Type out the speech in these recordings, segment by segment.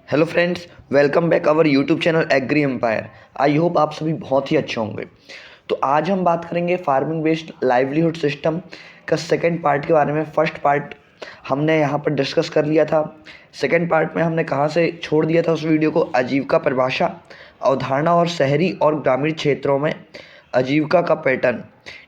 Hello friends, welcome back our YouTube channel Agri Empire. I hope आप सभी बहुत ही अच्छे होंगे। तो आज हम बात करेंगे फार्मिंग बेस्ड लाइवलीहुड सिस्टम का सेकंड पार्ट के बारे में। फर्स्ट पार्ट हमने यहाँ पर डिस्कस कर लिया था। सेकंड पार्ट में हमने कहाँ से छोड़ दिया था उस वीडियो को, आजीविका परिभाषा, अवधारणा और शहरी और ग्रामीण क्षेत्रों में आजीविका का पैटर्न।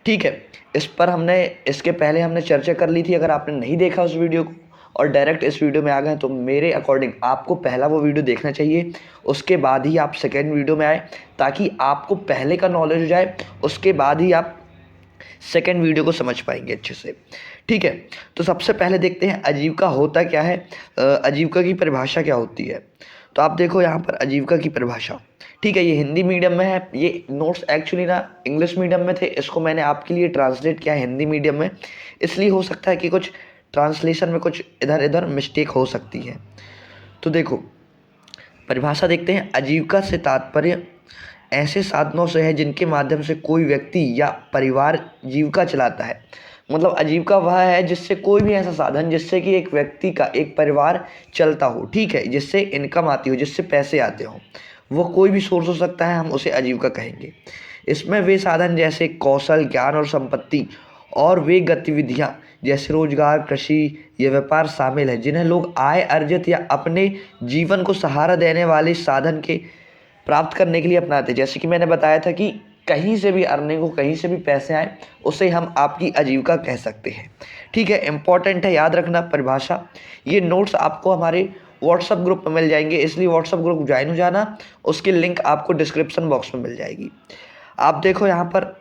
ठीक है, इस पर हमने इसके पहले हमने चर्चा कर ली थी। अगर आपने नहीं देखा उस वीडियो को और डायरेक्ट इस वीडियो में आ गए तो मेरे अकॉर्डिंग आपको पहला वो वीडियो देखना चाहिए, उसके बाद ही आप सेकेंड वीडियो में आए, ताकि आपको पहले का नॉलेज हो जाए, उसके बाद ही आप सेकेंड वीडियो को समझ पाएंगे अच्छे से। ठीक है, तो सबसे पहले देखते हैं आजीविका होता क्या है, आजीविका की परिभाषा क्या होती है। तो आप देखो यहाँ पर आजीविका की परिभाषा। ठीक है, ये हिंदी मीडियम में है। ये नोट्स एक्चुअली ना इंग्लिश मीडियम में थे, इसको मैंने आपके लिए ट्रांसलेट किया है हिंदी मीडियम में। इसलिए हो सकता है कि कुछ ट्रांसलेशन में कुछ इधर इधर मिस्टेक हो सकती है। तो देखो परिभाषा देखते हैं। आजीविका से तात्पर्य ऐसे साधनों से है जिनके माध्यम से कोई व्यक्ति या परिवार जीविका चलाता है। मतलब आजीविका वह है जिससे कोई भी ऐसा साधन जिससे कि एक व्यक्ति का एक परिवार चलता हो। ठीक है, जिससे इनकम आती हो, जिससे पैसे आते हो, वो कोई भी सोर्स हो सकता है, हम उसे आजीविका कहेंगे। इसमें वे साधन जैसे कौशल, ज्ञान और संपत्ति और वे गतिविधियां जैसे रोजगार, कृषि या व्यापार शामिल है जिन्हें लोग आय अर्जित या अपने जीवन को सहारा देने वाले साधन के प्राप्त करने के लिए अपनाते हैं। जैसे कि मैंने बताया था कि कहीं से भी अर्निंग हो, कहीं से भी पैसे आए, उसे हम आपकी आजीविका कह सकते हैं। ठीक है, इंपॉर्टेंट है, याद रखना परिभाषा। ये नोट्स आपको हमारे व्हाट्सअप ग्रुप में मिल जाएंगे, इसलिए व्हाट्सअप ग्रुप ज्वाइन हो जाना। उसकी लिंक आपको डिस्क्रिप्शन बॉक्स में मिल जाएगी। आप देखो यहाँ पर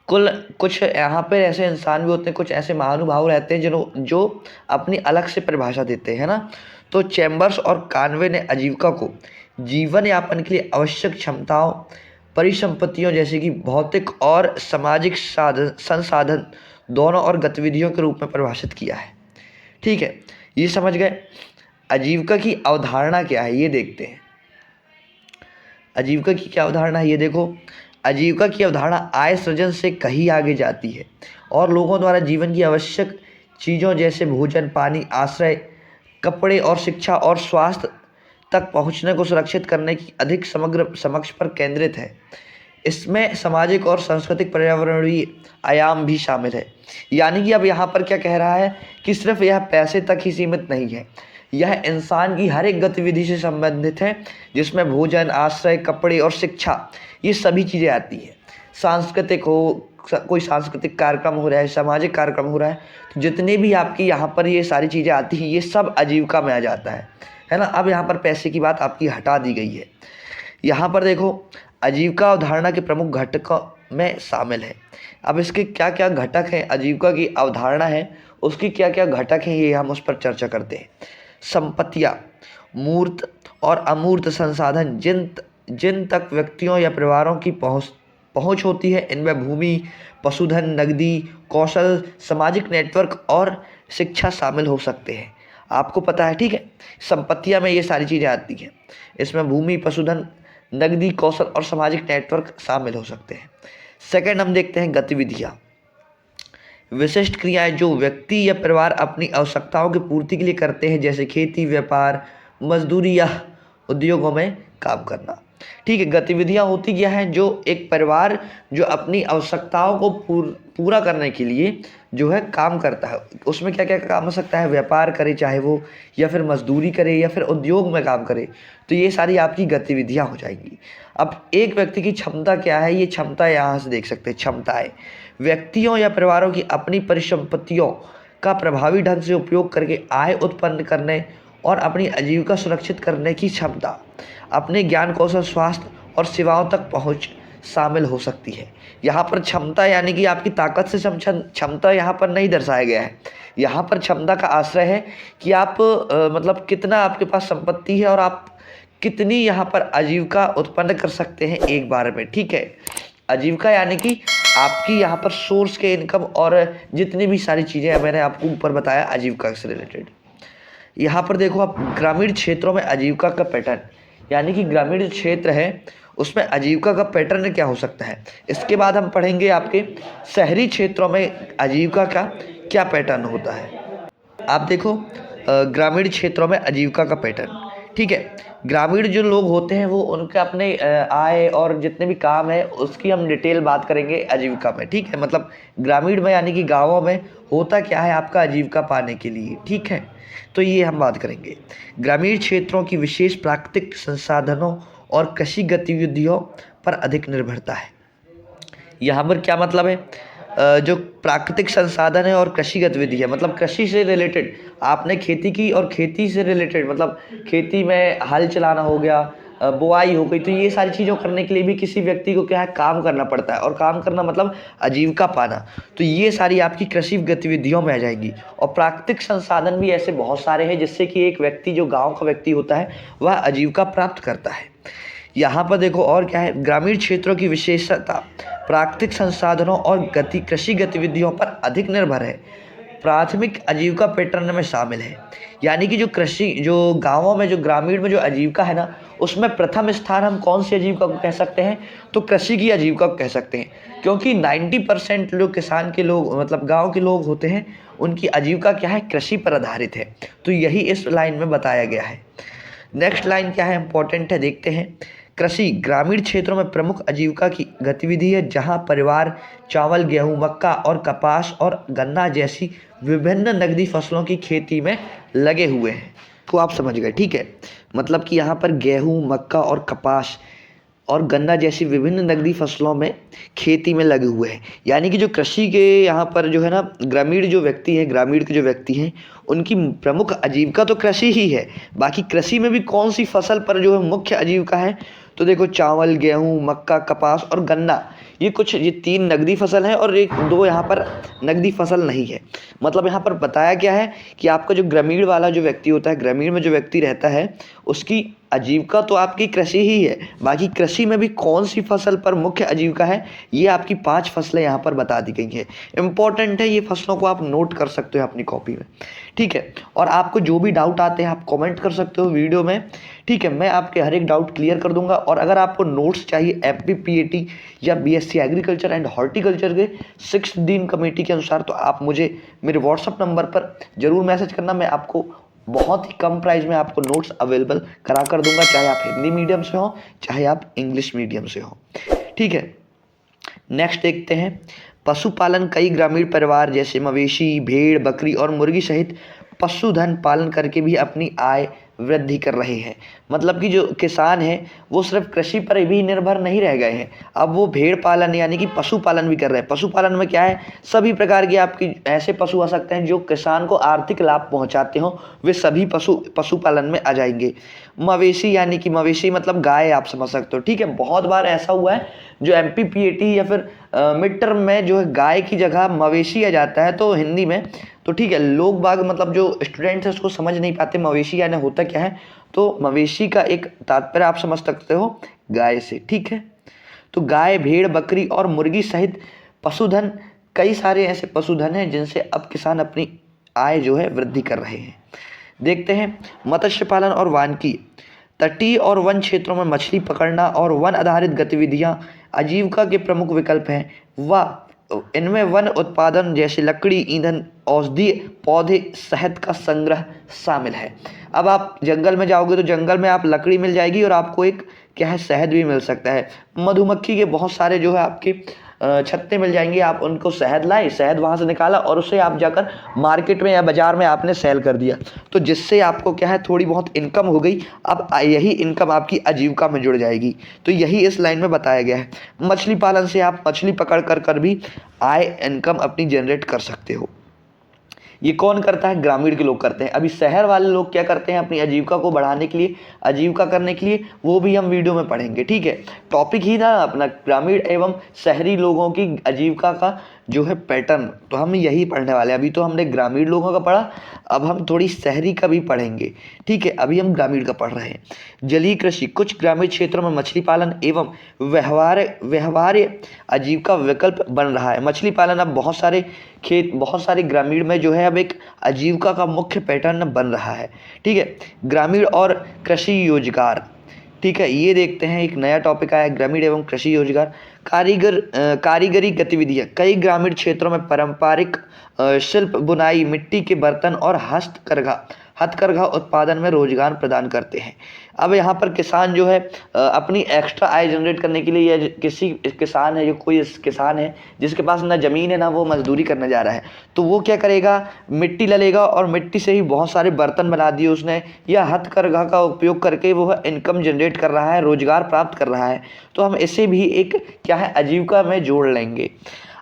कुल कुछ यहाँ पर ऐसे इंसान भी होते हैं, कुछ ऐसे महानुभाव रहते हैं जो अपनी अलग से परिभाषा देते हैं ना। तो चैम्बर्स और कानवे ने आजीविका को जीवन यापन के लिए आवश्यक क्षमताओं, परिसंपत्तियों जैसे कि भौतिक और सामाजिक संसाधन दोनों और गतिविधियों के रूप में परिभाषित किया है। ठीक है, ये समझ गए। आजीविका की अवधारणा क्या है ये देखते हैं। आजीविका की क्या अवधारणा है ये देखो। आजीविका की अवधारणा आय सृजन से कहीं आगे जाती है और लोगों द्वारा जीवन की आवश्यक चीज़ों जैसे भोजन, पानी, आश्रय, कपड़े और शिक्षा और स्वास्थ्य तक पहुंचने को सुरक्षित करने की अधिक समग्र समक्ष पर केंद्रित है। इसमें सामाजिक और सांस्कृतिक पर्यावरणीय आयाम भी शामिल है। यानी कि अब यहाँ पर क्या कह रहा है कि सिर्फ यह पैसे तक ही सीमित नहीं है, यह इंसान की हर एक गतिविधि से संबंधित है, जिसमें भोजन, आश्रय, कपड़े और शिक्षा ये सभी चीज़ें आती हैं। सांस्कृतिक हो, कोई सांस्कृतिक कार्यक्रम हो रहा है, सामाजिक कार्यक्रम हो रहा है, तो जितने भी आपकी यहाँ पर ये सारी चीज़ें आती हैं, ये सब आजीविका में आ जाता है ना। अब यहाँ पर पैसे की बात आपकी हटा दी गई है। यहाँ पर देखो आजीविका अवधारणा के प्रमुख घटकों में शामिल है। अब इसके क्या क्या घटक हैं, आजीविका की अवधारणा है उसकी क्या क्या घटक हैं, ये हम उस पर चर्चा करते हैं। संपत्तियाँ, मूर्त और अमूर्त संसाधन जिन तक व्यक्तियों या परिवारों की पहुँच होती है, इनमें भूमि, पशुधन, नकदी, कौशल, सामाजिक नेटवर्क और शिक्षा शामिल हो सकते हैं। आपको पता है, ठीक है, संपत्तियां में ये सारी चीज़ें आती हैं। इसमें भूमि, पशुधन, नकदी, कौशल और सामाजिक नेटवर्क शामिल हो सकते हैं। सेकंड हम देखते हैं गतिविधियां, विशिष्ट क्रियाएं जो व्यक्ति या परिवार अपनी आवश्यकताओं की पूर्ति के लिए करते हैं, जैसे खेती, व्यापार, मजदूरी या उद्योगों में काम करना। ठीक है, गतिविधियां होती क्या हैं, जो एक परिवार जो अपनी आवश्यकताओं को पूरा करने के लिए जो है काम करता है। उसमें क्या क्या काम हो सकता है, व्यापार करे चाहे वो, या फिर मजदूरी करे, या फिर उद्योग में काम करे, तो ये सारी आपकी गतिविधियां हो जाएंगी। अब एक व्यक्ति की क्षमता क्या है, ये क्षमता यहाँ से देख सकते हैं। क्षमताएं व्यक्तियों या परिवारों की अपनी परिसंपत्तियों का प्रभावी ढंग से उपयोग करके आय उत्पन्न करने और अपनी आजीविका सुरक्षित करने की क्षमता। अपने ज्ञान, कौशल, स्वास्थ्य और सेवाओं तक पहुंच शामिल हो सकती है। यहाँ पर क्षमता यानी कि आपकी ताकत से क्षमता यहाँ पर नहीं दर्शाया गया है। यहाँ पर क्षमता का आश्रय है कि आप मतलब कितना आपके पास संपत्ति है और आप कितनी यहाँ पर आजीविका उत्पन्न कर सकते हैं एक बार में। ठीक है, आजीविका यानी कि आपकी यहाँ पर सोर्स के इनकम और जितनी भी सारी चीज़ें मैंने आपको ऊपर बताया आजीविका से रिलेटेड। यहाँ पर देखो आप ग्रामीण क्षेत्रों में आजीविका का पैटर्न, यानी कि ग्रामीण क्षेत्र है उसमें आजीविका का पैटर्न क्या हो सकता है। इसके बाद हम पढ़ेंगे आपके शहरी क्षेत्रों में आजीविका का क्या पैटर्न होता है। आप देखो ग्रामीण क्षेत्रों में आजीविका का पैटर्न। ठीक है। ग्रामीण जो लोग होते हैं वो उनके अपने आय और जितने भी काम है उसकी हम डिटेल बात करेंगे आजीविका में, ठीक है। मतलब ग्रामीण में यानी कि गाँवों में होता क्या है आपका आजीविका पाने के लिए, ठीक है। तो ये हम बात करेंगे। ग्रामीण क्षेत्रों की विशेष प्राकृतिक संसाधनों और कृषि गतिविधियों पर अधिक निर्भरता है। यहाँ पर क्या मतलब है, जो प्राकृतिक संसाधन है और कृषि गतिविधि है, मतलब कृषि से रिलेटेड आपने खेती की और खेती से रिलेटेड मतलब खेती में हल चलाना हो गया, बुआई हो गई, तो ये सारी चीज़ों करने के लिए भी किसी व्यक्ति को क्या है काम करना पड़ता है, और काम करना मतलब आजीविका पाना। तो ये सारी आपकी कृषि गतिविधियों में आ जाएंगी। और प्राकृतिक संसाधन भी ऐसे बहुत सारे हैं जिससे कि एक व्यक्ति जो गाँव का व्यक्ति होता है वह आजीविका प्राप्त करता है। यहाँ पर देखो और क्या है, ग्रामीण क्षेत्रों की विशेषता प्राकृतिक संसाधनों और कृषि गतिविधियों पर अधिक निर्भर है, प्राथमिक आजीविका पैटर्न में शामिल है। यानी कि जो कृषि जो गांवों में जो ग्रामीण में जो आजीविका है ना, उसमें प्रथम स्थान हम कौन सी आजीविका को कह सकते हैं, तो कृषि की आजीविका को कह सकते हैं। क्योंकि 90% जो किसान के लोग मतलब गाँव के लोग होते हैं उनकी आजीविका क्या है, कृषि पर आधारित है। तो यही इस लाइन में बताया गया है। नेक्स्ट लाइन क्या है, इंपॉर्टेंट है, देखते हैं। कृषि ग्रामीण क्षेत्रों में प्रमुख आजीविका की गतिविधि है जहां परिवार चावल, गेहूं, मक्का और कपास और गन्ना जैसी विभिन्न नगदी फसलों की खेती में लगे हुए हैं। तो आप समझ गए, ठीक है। मतलब कि यहाँ पर गेहूं, मक्का और कपास और गन्ना जैसी विभिन्न नगदी फसलों में खेती में लगे हुए हैं। यानी कि जो कृषि के यहाँ पर जो है ना ग्रामीण जो व्यक्ति है, ग्रामीण के जो व्यक्ति हैं उनकी प्रमुख आजीविका तो कृषि ही है। बाकी कृषि में भी कौन सी फसल पर जो है मुख्य आजीविका है, तो देखो चावल, गेहूँ, मक्का, कपास और गन्ना, ये 3 नगदी फसल हैं और 1-2 यहाँ पर नगदी फसल नहीं है। मतलब यहाँ पर बताया क्या है कि आपका जो ग्रामीण वाला जो व्यक्ति होता है, ग्रामीण में जो व्यक्ति रहता है उसकी आजीविका तो आपकी कृषि ही है। बाकी कृषि में भी कौन सी फसल पर मुख्य आजीविका है, ये आपकी 5 फसलें यहाँ पर बता दी गई हैं। इंपॉर्टेंट है, ये फसलों को आप नोट कर सकते हो अपनी कॉपी में, ठीक है। और आपको जो भी डाउट आते हैं आप कमेंट कर सकते हो वीडियो में, ठीक है। मैं आपके हर एक डाउट क्लियर कर दूंगा। और अगर आपको नोट्स चाहिए FBPAT या BSc एग्रीकल्चर एंड हॉर्टिकल्चर के 6 दिन कमेटी के अनुसार, तो आप मुझे मेरे व्हाट्सअप नंबर पर ज़रूर मैसेज करना। मैं आपको बहुत ही कम प्राइस में आपको नोट्स अवेलेबल करा कर दूंगा, चाहे आप हिंदी मीडियम से हो चाहे आप इंग्लिश मीडियम से हो, ठीक है। नेक्स्ट देखते हैं, पशुपालन कई ग्रामीण परिवार जैसे मवेशी, भेड़, बकरी और मुर्गी सहित पशुधन पालन करके भी अपनी आय वृद्धि कर रहे हैं। मतलब कि जो किसान हैं वो सिर्फ कृषि पर भी निर्भर नहीं रह गए हैं, अब वो भेड़ पालन यानी कि पशुपालन भी कर रहे हैं। पशुपालन में क्या है, सभी प्रकार के आपकी ऐसे पशु आ सकते हैं जो किसान को आर्थिक लाभ पहुंचाते हो, वे सभी पशुपालन में आ जाएंगे। मवेशी यानी कि मवेशी मतलब गाय, आप समझ सकते हो, ठीक है। बहुत बार ऐसा हुआ है जो MPPAT या फिर मिड टर्म में जो है गाय की जगह मवेशी आ जाता है तो हिंदी में, तो ठीक है, लोग बाग मतलब जो स्टूडेंट्स हैं उसको समझ नहीं पाते मवेशी यानी होता क्या है। तो मवेशी का एक तात्पर्य आप समझ सकते हो गाय से, ठीक है। तो गाय, भेड़, बकरी और मुर्गी सहित पशुधन, कई सारे ऐसे पशुधन हैं जिनसे अब किसान अपनी आय जो है वृद्धि कर रहे हैं। देखते हैं, मत्स्य पालन और वानिकी, तटीय और वन क्षेत्रों में मछली पकड़ना और वन आधारित गतिविधियां आजीविका के प्रमुख विकल्प हैं। व इनमें वन उत्पादन जैसे लकड़ी, ईंधन, औषधीय पौधे, शहद का संग्रह शामिल है। अब आप जंगल में जाओगे तो जंगल में आप लकड़ी मिल जाएगी और आपको एक क्या है, शहद भी मिल सकता है। मधुमक्खी के बहुत सारे जो है आपके छत्ते मिल जाएंगे, आप उनको शहद लाए, शहद वहाँ से निकाला और उसे आप जाकर मार्केट में या बाज़ार में आपने सेल कर दिया, तो जिससे आपको क्या है थोड़ी बहुत इनकम हो गई। अब यही इनकम आपकी आजीविका में जुड़ जाएगी। तो यही इस लाइन में बताया गया है। मछली पालन से आप मछली पकड़ कर भी आय इनकम अपनी जनरेट कर सकते हो। ये कौन करता है, ग्रामीण के लोग करते हैं। अभी शहर वाले लोग क्या करते हैं अपनी आजीविका को बढ़ाने के लिए, आजीविका करने के लिए, वो भी हम वीडियो में पढ़ेंगे, ठीक है। टॉपिक ही था अपना ग्रामीण एवं शहरी लोगों की आजीविका का जो है पैटर्न, तो हम यही पढ़ने वाले हैं। अभी तो हमने ग्रामीण लोगों का पढ़ा, अब हम थोड़ी शहरी का भी पढ़ेंगे, ठीक है। अभी हम ग्रामीण का पढ़ रहे हैं। जलीय कृषि, कुछ ग्रामीण क्षेत्रों में मछली पालन एवं व्यवहार्य आजीविका विकल्प बन रहा है। मछली पालन अब बहुत सारे ग्रामीण में जो है अब एक आजीविका का मुख्य पैटर्न बन रहा है, ठीक है। ग्रामीण और कृषि रोजगार, ठीक है, ये देखते हैं, एक नया टॉपिक आया, ग्रामीण एवं कृषि रोजगार। कारीगरी गतिविधियां, कई ग्रामीण क्षेत्रों में पारंपरिक शिल्प, बुनाई, मिट्टी के बर्तन और हथकरघा उत्पादन में रोजगार प्रदान करते हैं। अब यहाँ पर किसान जो है अपनी एक्स्ट्रा आय जनरेट करने के लिए, या किसी किसान है, जो कोई किसान है जिसके पास ना ज़मीन है ना वो मजदूरी करने जा रहा है, तो वो क्या करेगा, मिट्टी ले लेगा और मिट्टी से ही बहुत सारे बर्तन बना दिए उसने, या हथकरघा का उपयोग करके वो इनकम जनरेट कर रहा है, रोजगार प्राप्त कर रहा है। तो हम इसे भी एक क्या है, आजीविका में जोड़ लेंगे।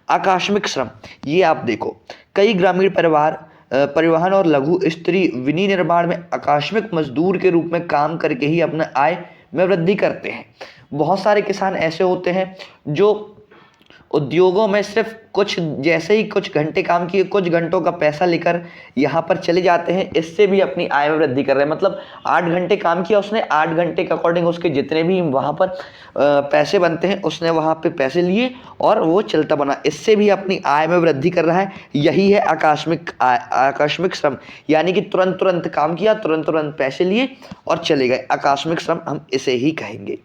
आकस्मिक श्रम, ये आप देखो, कई ग्रामीण परिवार परिवहन और लघु स्तरीय विनिर्माण में आकस्मिक मजदूर के रूप में काम करके ही अपने आय में वृद्धि करते हैं। बहुत सारे किसान ऐसे होते हैं जो उद्योगों में सिर्फ कुछ, जैसे ही कुछ घंटे काम किए, कुछ घंटों का पैसा लेकर यहाँ पर चले जाते हैं, इससे भी अपनी आय में वृद्धि कर रहे हैं। मतलब 8 घंटे काम किया उसने, 8 घंटे के अकॉर्डिंग उसके जितने भी वहाँ पर पैसे बनते हैं उसने वहाँ पे पैसे लिए और वो चलता बना, इससे भी अपनी आय में वृद्धि कर रहा है। यही है आकस्मिक श्रम, यानी कि तुरंत तुरंत काम किया, तुरंत तुरंत पैसे लिए और चले गए, आकस्मिक श्रम हम इसे ही कहेंगे।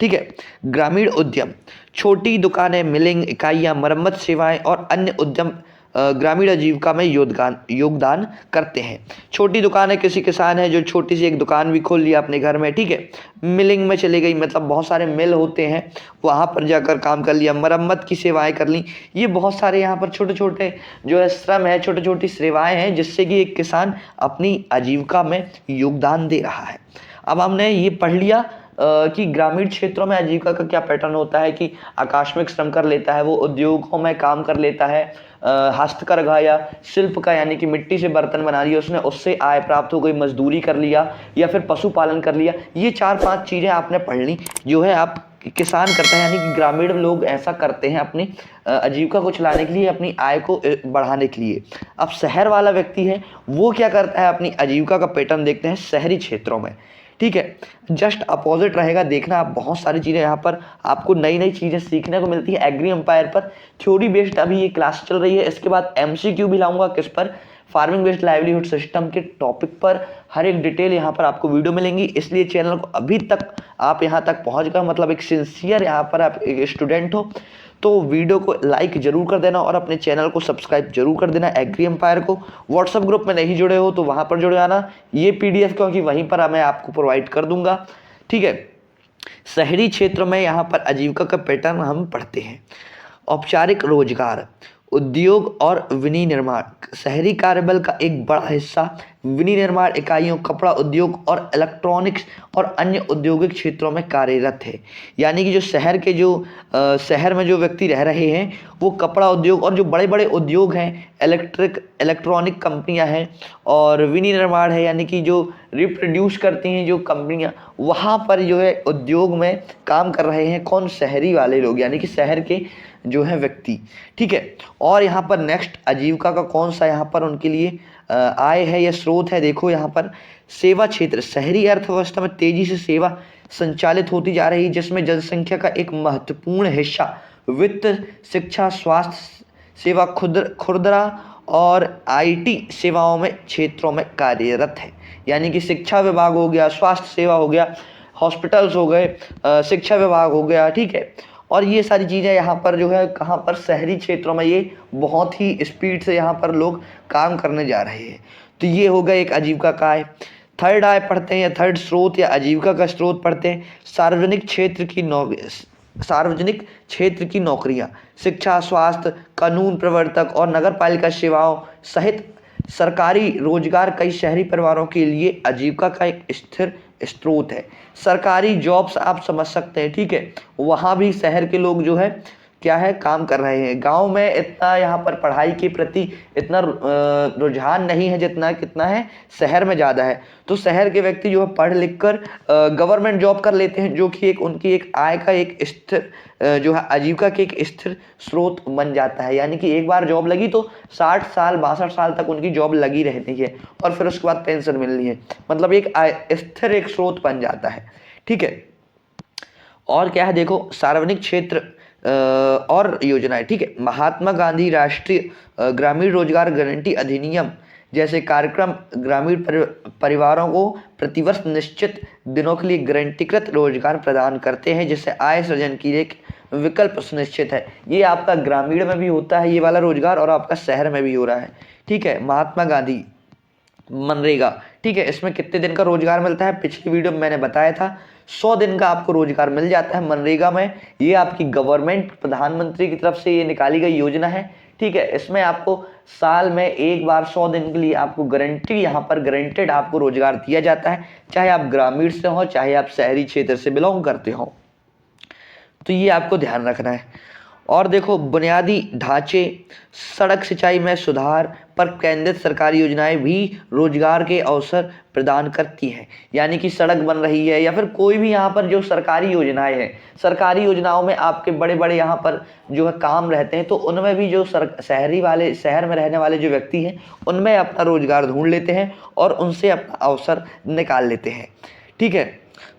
ठीक है। ग्रामीण उद्यम, छोटी दुकानें, मिलिंग इकाइयां, मरम्मत सेवाएं और अन्य उद्यम ग्रामीण आजीविका में योगदान करते हैं। छोटी दुकानें, किसी किसान है जो छोटी सी एक दुकान भी खोल लिया अपने घर में, ठीक है, मिलिंग में चली गई, मतलब बहुत सारे मिल होते हैं वहाँ पर जाकर काम कर लिया, मरम्मत की सेवाएं कर ली। ये बहुत सारे यहाँ पर छोटे छोटे जो है श्रम है, छोटी छोटी सेवाएं हैं जिससे कि एक किसान अपनी आजीविका में योगदान दे रहा है। अब हमने ये पढ़ लिया कि ग्रामीण क्षेत्रों में आजीविका का क्या पैटर्न होता है, कि आकस्मिक श्रम कर लेता है, वो उद्योगों में काम कर लेता है, हस्तकरघा या शिल्प का, यानी कि मिट्टी से बर्तन बना लिया उसने, उससे आय प्राप्त हो गई, मजदूरी कर लिया या फिर पशुपालन कर लिया। ये 4-5 चीज़ें आपने पढ़ ली जो है आप किसान करता है, यानी कि ग्रामीण लोग ऐसा करते हैं अपनी आजीविका को चलाने के लिए, अपनी आय को बढ़ाने के लिए। अब शहर वाला व्यक्ति है वो क्या करता है, अपनी आजीविका का पैटर्न देखते हैं शहरी क्षेत्रों में। ठीक है, जस्ट अपोजिट रहेगा, देखना आप बहुत सारी चीज़ें यहाँ पर आपको नई नई चीज़ें सीखने को मिलती है। एग्री एम्पायर पर थ्योरी बेस्ड अभी ये क्लास चल रही है, इसके बाद MCQ भी लाऊंगा, किस पर, फार्मिंग बेस्ड लाइवलीहुड सिस्टम के टॉपिक पर हर एक डिटेल यहाँ पर आपको वीडियो मिलेंगी। इसलिए चैनल को अभी तक आप यहाँ तक पहुँच गए, मतलब एक सिंसियर यहाँ पर आप एक स्टूडेंट हो, तो वीडियो को लाइक जरूर कर देना और अपने चैनल को सब्सक्राइब जरूर कर देना। एग्री एम्पायर को व्हाट्सएप ग्रुप में नहीं जुड़े हो तो वहाँ पर जुड़ जाना, ये PDF क्योंकि वहीं पर मैं आपको प्रोवाइड कर दूंगा। ठीक है। शहरी क्षेत्र में यहाँ पर आजीविका का पैटर्न हम पढ़ते हैं। औपचारिक रोजगार, उद्योग और विनिर्माण, शहरी कार्यबल का एक बड़ा हिस्सा विनिर्माण इकाइयों, कपड़ा उद्योग और इलेक्ट्रॉनिक्स और अन्य औद्योगिक क्षेत्रों में कार्यरत है। यानी कि जो शहर के शहर में जो व्यक्ति रह रहे हैं वो कपड़ा उद्योग और जो बड़े बड़े उद्योग हैं, इलेक्ट्रॉनिक कंपनियां हैं और विनिर्माण है, यानी कि जो रिप्रोड्यूस करती हैं जो कंपनियां, वहाँ पर जो है उद्योग में काम कर रहे हैं कौन, शहरी वाले लोग, यानी कि शहर के जो है व्यक्ति। ठीक है। और यहाँ पर नेक्स्ट आजीविका का कौन सा यहाँ पर उनके लिए आय है या स्रोत है, देखो यहाँ पर सेवा क्षेत्र, शहरी अर्थव्यवस्था में तेजी से सेवा संचालित होती जा रही है, जिसमें जनसंख्या का एक महत्वपूर्ण हिस्सा वित्त, शिक्षा, स्वास्थ्य सेवा, खुदरा और IT सेवाओं में क्षेत्रों में कार्यरत है। यानी कि शिक्षा विभाग हो गया, स्वास्थ्य सेवा हो गया, हॉस्पिटल्स हो गए, शिक्षा विभाग हो गया, ठीक है, और ये सारी चीज़ें यहाँ पर जो है कहाँ पर, शहरी क्षेत्रों में ये बहुत ही स्पीड से यहाँ पर लोग काम करने जा रहे हैं। तो ये हो गया एक आजीविका का आय। थर्ड आय पढ़ते हैं या थर्ड स्रोत या आजीविका का स्रोत पढ़ते हैं, सार्वजनिक क्षेत्र की नौकरियाँ, शिक्षा, स्वास्थ्य, कानून प्रवर्तक और नगर पालिका सेवाओं सहित सरकारी रोजगार कई शहरी परिवारों के लिए आजीविका का एक स्थिर स्रोत है। सरकारी जॉब्स आप समझ सकते हैं, ठीक है, वहाँ भी शहर के लोग जो है क्या है काम कर रहे हैं। गांव में इतना यहाँ पर पढ़ाई के प्रति इतना रुझान नहीं है जितना कितना है शहर में ज़्यादा है। तो शहर के व्यक्ति जो है पढ़ लिख कर गवर्नमेंट जॉब कर लेते हैं, जो कि एक उनकी एक आय का एक स्थिर जो है आजीविका के एक स्थिर स्रोत बन जाता है। यानी कि एक बार जॉब लगी तो 60 साल 62 साल तक उनकी जॉब लगी रहती है और फिर उसके बाद पेंशन मिलनी है, मतलब एक स्थिर एक स्रोत बन जाता है। ठीक है। और क्या है देखो, सार्वजनिक क्षेत्र और योजनाएं, ठीक है, महात्मा गांधी राष्ट्रीय ग्रामीण रोजगार गारंटी अधिनियम जैसे कार्यक्रम ग्रामीण परिवारों को प्रतिवर्ष निश्चित दिनों के लिए गारंटीकृत रोजगार प्रदान करते हैं, जिससे आय सृजन की एक विकल्प सुनिश्चित है। ये आपका ग्रामीण में भी होता है ये वाला रोजगार और आपका शहर में भी हो रहा है। ठीक है। महात्मा गांधी मनरेगा, ठीक है। इसमें कितने दिन का रोजगार मिलता है, पिछली वीडियो में मैंने बताया था 100 दिन का आपको रोजगार मिल जाता है मनरेगा में। ये आपकी गवर्नमेंट प्रधानमंत्री की तरफ से ये निकाली गई योजना है, ठीक है। इसमें आपको साल में एक बार 100 दिन के लिए आपको गारंटी, यहाँ पर गारंटेड आपको रोजगार दिया जाता है, चाहे आप ग्रामीण से हो चाहे आप शहरी क्षेत्र से बिलोंग करते हो। तो ये आपको ध्यान रखना है। और देखो, बुनियादी ढांचे, सड़क सिंचाई में सुधार पर केंद्रित सरकारी योजनाएं भी रोजगार के अवसर प्रदान करती हैं। यानी कि सड़क बन रही है या फिर कोई भी यहाँ पर जो सरकारी योजनाएं हैं, सरकारी योजनाओं में आपके बड़े बड़े यहाँ पर जो है काम रहते हैं, तो उनमें भी जो शहरी वाले, शहर में रहने वाले जो व्यक्ति हैं, उनमें अपना रोजगार ढूंढ लेते हैं और उनसे अपना अवसर निकाल लेते हैं, ठीक है।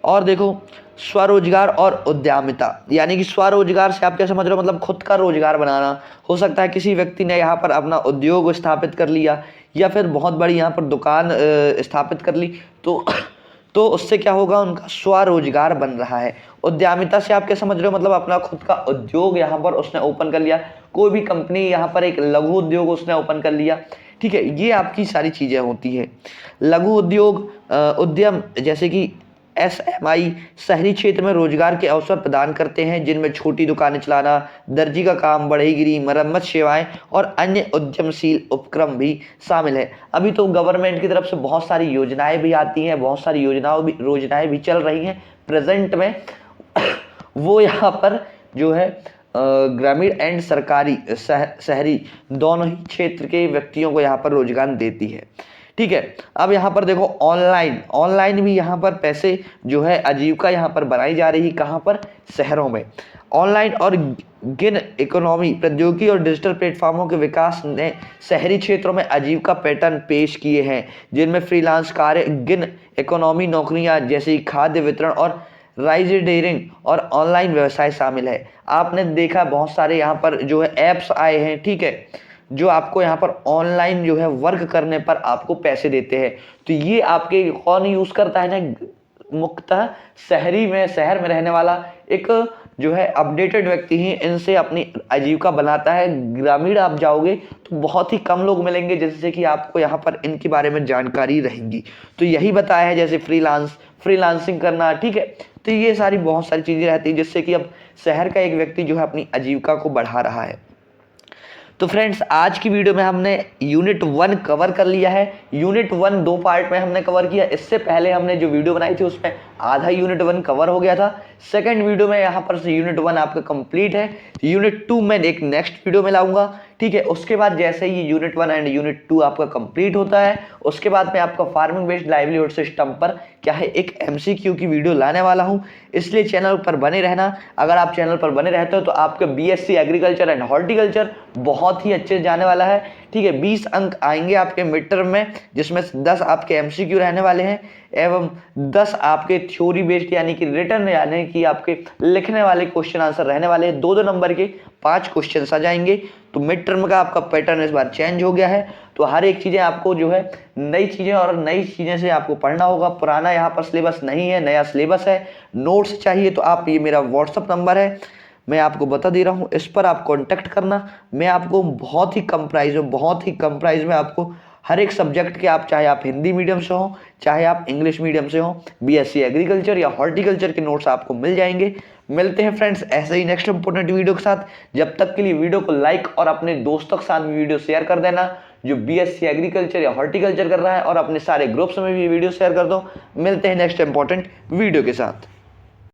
और देखो, स्वरोजगार और उद्यमिता, यानी कि स्वरोजगार से आप क्या समझ रहे हो, मतलब खुद का रोजगार बनाना। हो सकता है किसी व्यक्ति ने यहाँ पर अपना उद्योग स्थापित कर लिया या फिर बहुत बड़ी यहाँ पर दुकान स्थापित कर ली, तो उससे क्या होगा, उनका स्वरोजगार बन रहा है। उद्यमिता से आप क्या समझ रहे हो, मतलब अपना खुद का उद्योग यहाँ पर उसने ओपन कर लिया, कोई भी कंपनी यहाँ पर एक लघु उद्योग उसने ओपन कर लिया, ठीक है। ये आपकी सारी चीज़ें होती है। लघु उद्योग उद्यम जैसे कि SMI शहरी क्षेत्र में रोजगार के अवसर प्रदान करते हैं, जिनमें छोटी दुकानें चलाना, दर्जी का काम, बढ़ईगिरी, मरम्मत सेवाएं और अन्य उद्यमशील उपक्रम भी शामिल है। अभी तो गवर्नमेंट की तरफ से बहुत सारी योजनाएं भी आती हैं, बहुत सारी योजनाएं भी चल रही हैं प्रेजेंट में। वो यहाँ पर जो है ग्रामीण एंड सरकारी शहरी दोनों ही क्षेत्र के व्यक्तियों को यहाँ पर रोजगार देती है, ठीक है। अब यहाँ पर देखो, ऑनलाइन भी यहाँ पर पैसे जो है आजीविका यहाँ पर बनाई जा रही, कहाँ पर, शहरों में। ऑनलाइन और गिग इकोनॉमी प्रौद्योगिकी और डिजिटल प्लेटफॉर्मों के विकास ने शहरी क्षेत्रों में आजीविका पैटर्न पेश किए हैं, जिनमें फ्रीलांस कार्य, गिग इकोनॉमी नौकरियां जैसे खाद्य वितरण और राइड और ऑनलाइन व्यवसाय शामिल है। आपने देखा बहुत सारे यहाँ पर जो है ऐप्स आए हैं, ठीक है, जो आपको यहाँ पर ऑनलाइन जो है वर्क करने पर आपको पैसे देते हैं। तो ये आपके कौन यूज करता है ना, मुख्यतः शहर में रहने वाला एक जो है अपडेटेड व्यक्ति ही इनसे अपनी आजीविका बनाता है। ग्रामीण आप जाओगे तो बहुत ही कम लोग मिलेंगे जिससे कि आपको यहाँ पर इनके बारे में जानकारी रहेंगी। तो यही बताया है, जैसे फ्रीलांसिंग करना, ठीक है। तो ये सारी बहुत सारी चीजें रहती है जिससे कि अब शहर का एक व्यक्ति जो है अपनी आजीविका को बढ़ा रहा है। तो फ्रेंड्स, आज की वीडियो में हमने यूनिट 1 कवर कर लिया है। यूनिट 1 2 पार्ट में हमने कवर किया। इससे पहले हमने जो वीडियो बनाई थी उसमें आधा यूनिट 1 कवर हो गया था। सेकंड वीडियो में यहाँ पर से यूनिट 1 आपका कंप्लीट है। यूनिट 2 मैं एक नेक्स्ट वीडियो में लाऊंगा, ठीक है। उसके बाद जैसे ही यूनिट 1 एंड यूनिट 2 आपका कंप्लीट होता है, उसके बाद मैं आपका फार्मिंग बेस्ड लाइवलीहुड सिस्टम पर क्या है एक MCQ की वीडियो लाने वाला हूं, इसलिए चैनल पर बने रहना। अगर आप चैनल पर बने रहते हो तो आपका BSc एग्रीकल्चर एंड हॉर्टिकल्चर बहुत ही अच्छे से जाने वाला है, ठीक है। 20 अंक आएंगे आपके मिड टर्म में, जिसमें 10 आपके MCQ रहने वाले हैं एवं 10 आपके थ्योरी बेस्ड यानी कि रिटर्न यानी कि आपके लिखने वाले क्वेश्चन आंसर रहने वाले हैं। 2-2 नंबर के 5 क्वेश्चन आ जाएंगे। तो मिड टर्म का आपका पैटर्न इस बार चेंज हो गया है। तो हर एक चीज़ें आपको जो है नई चीज़ें से आपको पढ़ना होगा। पुराना यहाँ पर सिलेबस नहीं है, नया सिलेबस है। नोट्स चाहिए तो आप, ये मेरा व्हाट्सअप नंबर है, मैं आपको बता दे रहा हूँ, इस पर आप कांटेक्ट करना। मैं आपको बहुत ही कम प्राइस में आपको हर एक सब्जेक्ट के, आप चाहे आप हिंदी मीडियम से हो चाहे आप इंग्लिश मीडियम से हो, BSc एग्रीकल्चर या हॉर्टिकल्चर के नोट्स आपको मिल जाएंगे। मिलते हैं फ्रेंड्स ऐसे ही नेक्स्ट इंपॉर्टेंट वीडियो के साथ। जब तक के लिए वीडियो को लाइक और अपने दोस्तों के साथ भी वीडियो शेयर कर देना जो BSc एग्रीकल्चर या हॉर्टिकल्चर कर रहा है, और अपने सारे ग्रुप्स में भी वीडियो शेयर कर दो। मिलते हैं नेक्स्ट इंपॉर्टेंट वीडियो के साथ।